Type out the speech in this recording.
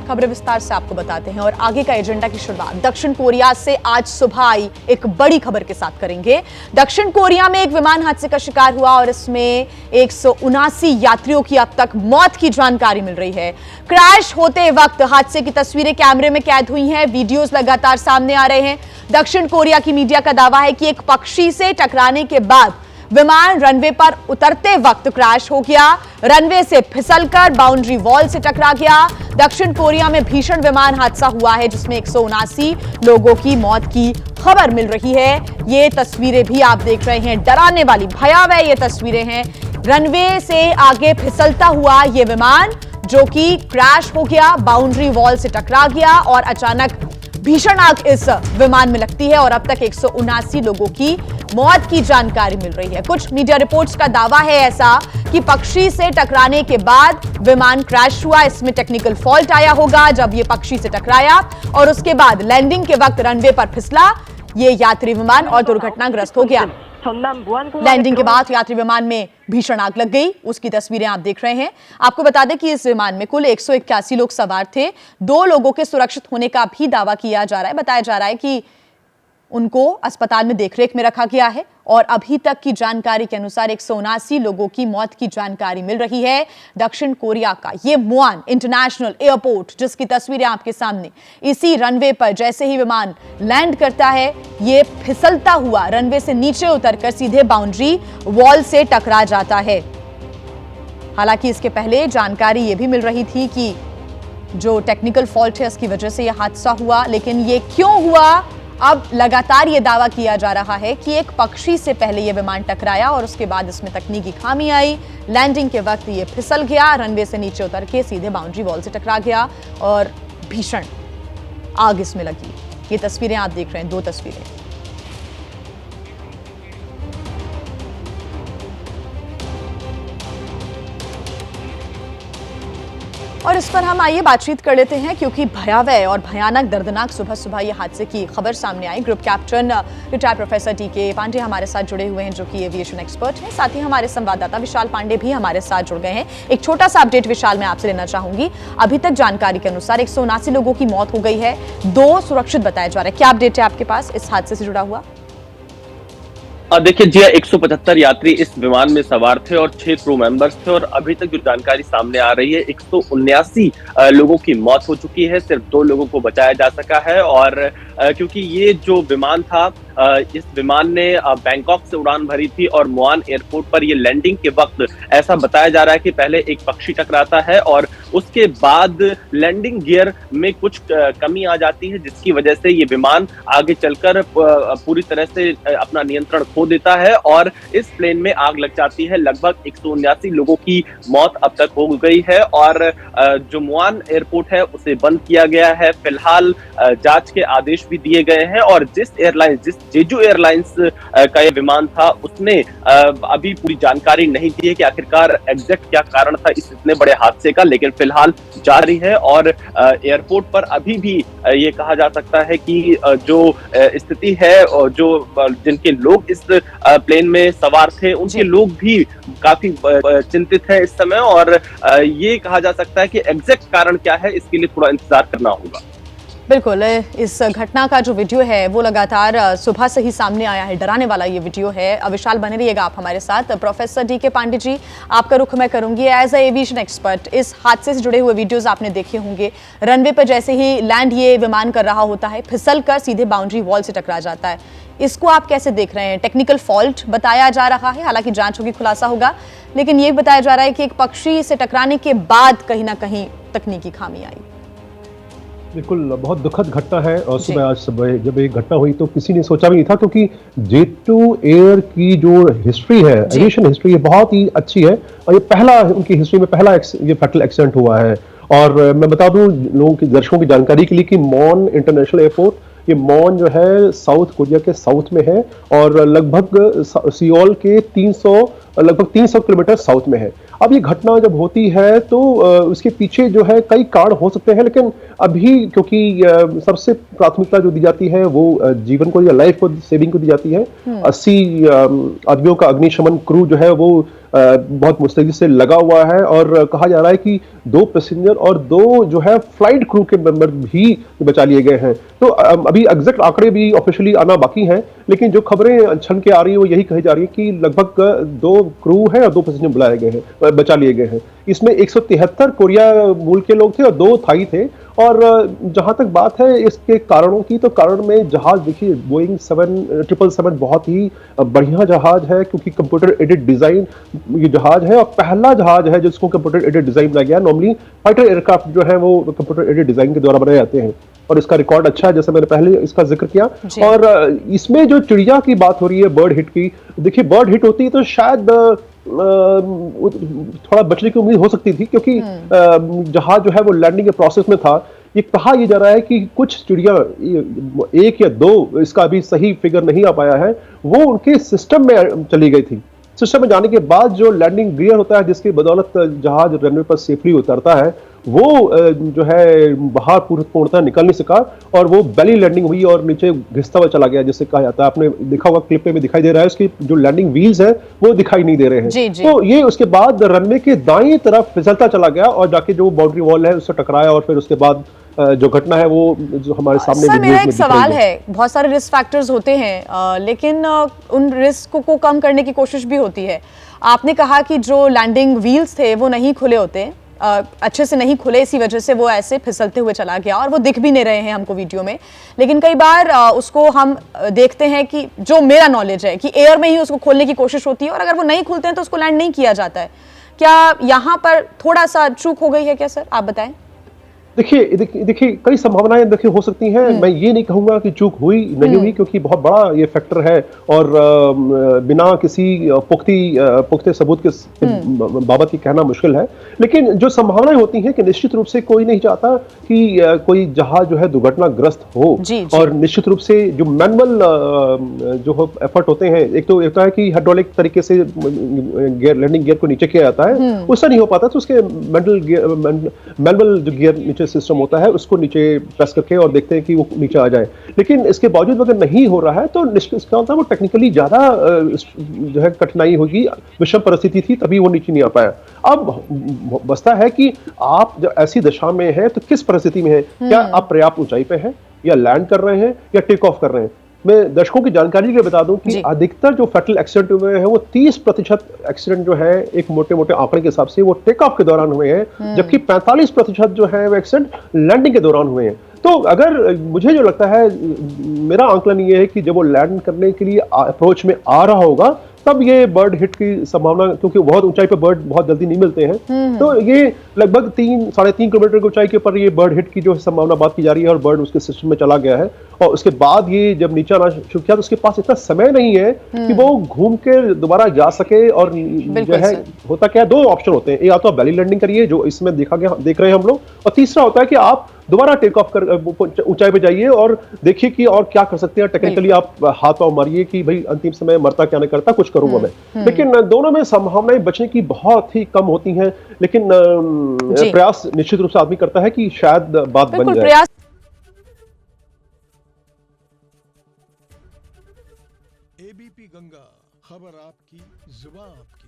खबरें विस्तार से आपको बताते हैं और आगे का एजेंडा की शुरुआत दक्षिण कोरिया से आज सुबह आई एक बड़ी खबर के साथ करेंगे। दक्षिण कोरिया में एक विमान हादसे का शिकार हुआ और इसमें 179 यात्रियों की अब तक मौत की जानकारी मिल रही है। क्रैश होते वक्त हादसे की तस्वीरें कैमरे में कैद हुई हैं, वीडियोस लगातार सामने आ रहे हैं। दक्षिण कोरिया की मीडिया का दावा है कि एक पक्षी से टकराने के बाद विमान रनवे पर उतरते वक्त क्रैश हो गया, रनवे से फिसलकर बाउंड्री वॉल से टकरा गया। दक्षिण कोरिया में भीषण विमान हादसा हुआ है जिसमें 179 लोगों की मौत की खबर मिल रही है। ये तस्वीरें भी आप देख रहे हैं, डराने वाली भयावह ये तस्वीरें हैं। रनवे से आगे फिसलता हुआ ये विमान जो कि क्रैश हो गया, बाउंड्री वॉल से टकरा गया और अचानक भीषण आग इस विमान में लगती है और अब तक 179 लोगों की मौत की जानकारी मिल रही है। कुछ मीडिया रिपोर्ट्स का दावा है ऐसा कि पक्षी से टकराने के बाद विमान क्रैश हुआ। इसमें टेक्निकल फॉल्ट आया होगा जब ये पक्षी से टकराया और उसके बाद लैंडिंग के वक्त रनवे पर फिसला ये यात्री विमान और दुर्घटनाग्रस्त हो गया। लैंडिंग के बाद यात्री विमान में भीषण आग लग गई, उसकी तस्वीरें आप देख रहे हैं। आपको बता दें कि इस विमान में कुल 181 लोग सवार थे। 2 लोगों के सुरक्षित होने का भी दावा किया जा रहा है। बताया जा रहा है कि उनको अस्पताल में देखरेख में रखा गया है और अभी तक की जानकारी के अनुसार 179 लोगों की मौत की जानकारी मिल रही है। दक्षिण कोरिया का ये मुआन इंटरनेशनल एयरपोर्ट जिसकी तस्वीरें आपके सामने, इसी रनवे पर जैसे ही विमान लैंड करता है ये फिसलता हुआ रनवे से नीचे उतरकर सीधे बाउंड्री वॉल से टकरा जाता है। हालांकि इसके पहले जानकारी ये भी मिल रही थी कि जो टेक्निकल फॉल्ट है उसकी वजह से यह हादसा हुआ, लेकिन ये क्यों हुआ, अब लगातार यह दावा किया जा रहा है कि एक पक्षी से पहले यह विमान टकराया और उसके बाद इसमें तकनीकी खामी आई। लैंडिंग के वक्त यह फिसल गया, रनवे से नीचे उतर के सीधे बाउंड्री वॉल से टकरा गया और भीषण आग इसमें लगी। ये तस्वीरें आप देख रहे हैं, 2 तस्वीरें। और इस पर हम आइए बातचीत कर लेते हैं क्योंकि भयावह और भयानक दर्दनाक सुबह सुबह ये हादसे की खबर सामने आई। ग्रुप कैप्टन रिटायर्ड प्रोफेसर टीके पांडे हमारे साथ जुड़े हुए हैं जो कि एविएशन एक्सपर्ट हैं। साथ ही हमारे संवाददाता विशाल पांडे भी हमारे साथ जुड़ गए हैं। एक छोटा सा अपडेट विशाल मैं आपसे लेना चाहूंगी। अभी तक जानकारी के अनुसार 179 लोगों की मौत हो गई है, 2 सुरक्षित बताया जा रहा है। क्या अपडेट है आपके पास इस हादसे से जुड़ा हुआ? देखिए जी, 175 यात्री इस विमान में सवार थे और 6 क्रू मेंबर्स थे और अभी तक जो जानकारी सामने आ रही है 179 लोगों की मौत हो चुकी है। सिर्फ 2 लोगों को बचाया जा सका है और क्योंकि ये जो विमान था इस विमान ने बैंकॉक से उड़ान भरी थी और मुआन एयरपोर्ट पर ये लैंडिंग के वक्त ऐसा बताया जा रहा है कि पहले एक पक्षी टकराता है और उसके बाद लैंडिंग गियर में कुछ कमी आ जाती है जिसकी वजह से ये विमान आगे चलकर पूरी तरह से अपना नियंत्रण खो देता है और इस प्लेन में आग लग जाती है। लगभग 179 लोगों की मौत अब तक हो गई है और जो मुआन एयरपोर्ट है उसे बंद किया गया है। फिलहाल जांच के आदेश भी दिए गए हैं और जिस जेजू एयरलाइंस का ये विमान था उसने अभी पूरी जानकारी नहीं दी है कि आखिरकार एग्जैक्ट क्या कारण था इस इतने बड़े हादसे का, लेकिन फिलहाल जारी है और एयरपोर्ट पर अभी भी ये कहा जा सकता है कि जो स्थिति है जो जिनके लोग इस प्लेन में सवार थे उनके लोग भी काफी चिंतित है इस समय और ये कहा जा सकता है कि एग्जैक्ट कारण क्या है इसके लिए थोड़ा इंतजार करना होगा। बिल्कुल, इस घटना का जो वीडियो है वो लगातार सुबह से ही सामने आया है, डराने वाला ये वीडियो है। विशाल बने रहिएगा आप हमारे साथ। प्रोफेसर टीके पांडे जी, आपका रुख मैं करूंगी एज ए एविएशन एक्सपर्ट। इस हादसे से जुड़े हुए वीडियोस आपने देखे होंगे। रनवे पर जैसे ही लैंड ये विमान कर रहा होता है फिसल कर सीधे बाउंड्री वॉल से टकरा जाता है। इसको आप कैसे देख रहे हैं? टेक्निकल फॉल्ट बताया जा रहा है, हालांकि जांच होगी, खुलासा होगा, लेकिन ये बताया जा रहा है कि एक पक्षी से टकराने के बाद कहीं ना कहीं तकनीकी खामी आई। बिल्कुल, बहुत दुखद घटना है और आज सुबह जब ये घटना हुई तो किसी ने सोचा भी नहीं था क्योंकि जेटू एयर की जो हिस्ट्री है, एविएशन हिस्ट्री, ये बहुत ही अच्छी है और ये पहला उनकी हिस्ट्री में पहला ये फैटल एक्सीडेंट हुआ है। और मैं बता दूं लोगों की, दर्शकों की जानकारी के लिए कि मॉन इंटरनेशनल एयरपोर्ट, ये मॉन जो है साउथ कोरिया के साउथ में है और लगभग सियोल के लगभग 300 किलोमीटर साउथ में है। अब ये घटना जब होती है तो उसके पीछे जो है कई कारण हो सकते हैं, लेकिन अभी क्योंकि सबसे प्राथमिकता जो दी जाती है वो जीवन को या लाइफ को सेविंग को दी जाती है। 80 आदमियों का अग्निशमन क्रू जो है वो बहुत मुस्तैदी से लगा हुआ है, और कहा जा रहा है कि 2 पैसेंजर और 2 जो है फ्लाइट क्रू के मेंबर भी बचा लिए गए हैं। तो अभी एग्जैक्ट आंकड़े भी ऑफिशियली आना बाकी हैं, लेकिन जो खबरें छन के आ रही है वो यही कही जा रही है कि लगभग 2 क्रू है और 2 पैसेंजर बुलाए गए हैं, बचा लिए गए हैं। इसमें 173 कोरिया मूल के लोग थे और 2 थाई थे। और जहां तक बात है इसके कारणों की, तो कारण में जहाज देखिए बोइंग 777 बहुत ही बढ़िया जहाज है, क्योंकि कंप्यूटर एडेड डिजाइन ये जहाज है और पहला जहाज है जिसको कंप्यूटर एडेड डिजाइन बनाया गया। नॉर्मली फाइटर एयरक्राफ्ट जो है वो कंप्यूटर एडेड डिजाइन के द्वारा बनाए जाते हैं, और इसका रिकॉर्ड अच्छा है, जैसे मैंने पहले इसका जिक्र किया। और इसमें जो चिड़िया की बात हो रही है, बर्ड हिट की, देखिए बर्ड हिट होती है तो शायद थोड़ा बचने की उम्मीद हो सकती थी, क्योंकि जहाज जो है वो लैंडिंग के प्रोसेस में था। ये कहा यह जा रहा है कि कुछ चिड़िया 1 या 2, इसका अभी सही फिगर नहीं आ पाया है, वो उनके सिस्टम में चली गई थी। सिस्टम में जाने के बाद जो लैंडिंग गियर होता है जिसकी बदौलत जहाज रनवे पर सेफली उतरता है, वो जो है बाहर पूर्णतः निकल नहीं सका और वो बेली लैंडिंग हुई और नीचे घिसता हुआ चला गया, जिसे कहा जाता है। आपने देखा होगा क्लिप में दिखाई दे रहा है, उसकी जो लैंडिंग व्हील्स है वो दिखाई नहीं दे रहे हैं। जी, जी। तो ये उसके बाद रनवे के दाईं तरफ फिसलता चला गया और जाके जो बाउंड्री वॉल है उससे टकराया, और फिर उसके बाद जो घटना है वो जो हमारे सामने सर मेरा एक सवाल है, बहुत सारे रिस्क फैक्टर्स होते हैं, लेकिन उन रिस्क को कम करने की कोशिश भी होती है। आपने कहा कि जो लैंडिंग व्हील्स थे वो नहीं खुले होते, अच्छे से नहीं खुले, इसी वजह से वो ऐसे फिसलते हुए चला गया और वो दिख भी नहीं रहे हैं हमको वीडियो में। लेकिन कई बार उसको हम देखते हैं कि जो मेरा नॉलेज है कि एयर में ही उसको खोलने की कोशिश होती है, और अगर वो नहीं खुलते हैं तो उसको लैंड नहीं किया जाता है। क्या यहाँ पर थोड़ा सा चूक हो गई है क्या सर, आप बताएं। देखिए कई संभावनाएं देखिए हो सकती हैं। मैं ये नहीं कहूंगा कि चूक हुई नहीं हुई, क्योंकि बहुत बड़ा ये फैक्टर है, और बिना किसी पुख्ते सबूत के बाबत ये कहना मुश्किल है। लेकिन जो संभावनाएं होती हैं कि निश्चित रूप से कोई नहीं चाहता कि कोई जहाज जो है दुर्घटनाग्रस्त हो। जी, जी। और निश्चित रूप से जो मैनुअल जो एफर्ट होते हैं, एक तो होता है कि हाइड्रोलिक तरीके से लैंडिंग गियर को नीचे किया जाता है, उससे नहीं हो पाता, तो उसके मैनुअल जो गियर नीचे सिस्टम होता है उसको नीचे प्रेस करके और देखते हैं कि वो नीचे आ जाए। लेकिन इसके बावजूद अगर नहीं हो रहा है तो इसका मतलब वो टेक्निकली ज्यादा जो है कठिनाई होगी, विषम परिस्थिति थी, तभी वो नीचे नहीं आ पाया। अब बसता है कि आप जब ऐसी दशा में हैं तो किस परिस्थिति में है, क्या आप पर्याप्त ऊंचाई पे हैं, या लैंड कर रहे हैं, या टेक ऑफ कर रहे हैं। मैं दर्शकों की जानकारी के लिए बता दूं कि अधिकतर जो फैटल एक्सीडेंट हुए हैं वो 30% एक्सीडेंट जो है एक मोटे मोटे आंकड़े के हिसाब से वो टेक ऑफ के दौरान हुए हैं, जबकि 45% जो है वो एक्सीडेंट लैंडिंग के दौरान हुए हैं। तो अगर मुझे जो लगता है, मेरा आंकलन ये है कि जब वो लैंड करने के लिए अप्रोच में आ रहा होगा तब ये बर्ड हिट की संभावना, क्योंकि बहुत ऊंचाई पर बर्ड बहुत जल्दी नहीं मिलते हैं, तो ये लगभग 3-3.5 किलोमीटर की ऊंचाई के ऊपर ये बर्ड हिट की जो संभावना बात की जा रही है, और बर्ड उसके सिस्टम में चला गया है। और उसके बाद ये जब नीचे आना शुरू किया तो उसके पास इतना समय नहीं है कि वो घूम के दोबारा जा सके। और जो है होता क्या है, 2 ऑप्शन होते हैं, या तो आप बेली लैंडिंग करिए जो इसमें देख रहे हैं हम लोग, और तीसरा होता है कि आप दोबारा टेक ऑफ कर ऊंचाई पे जाइए और देखिए कि और क्या कर सकते हैं। टेक्निकली आप हाथ पांव मारिए कि भाई अंतिम समय मरता क्या नहीं करता, कुछ करूंगा मैं। लेकिन दोनों में संभावनाएं बचने की बहुत ही कम होती हैं, लेकिन प्रयास निश्चित रूप से आदमी करता है कि शायद बात बन जाए। एबीपी गंगा, खबर आपकी, जुबान आपकी।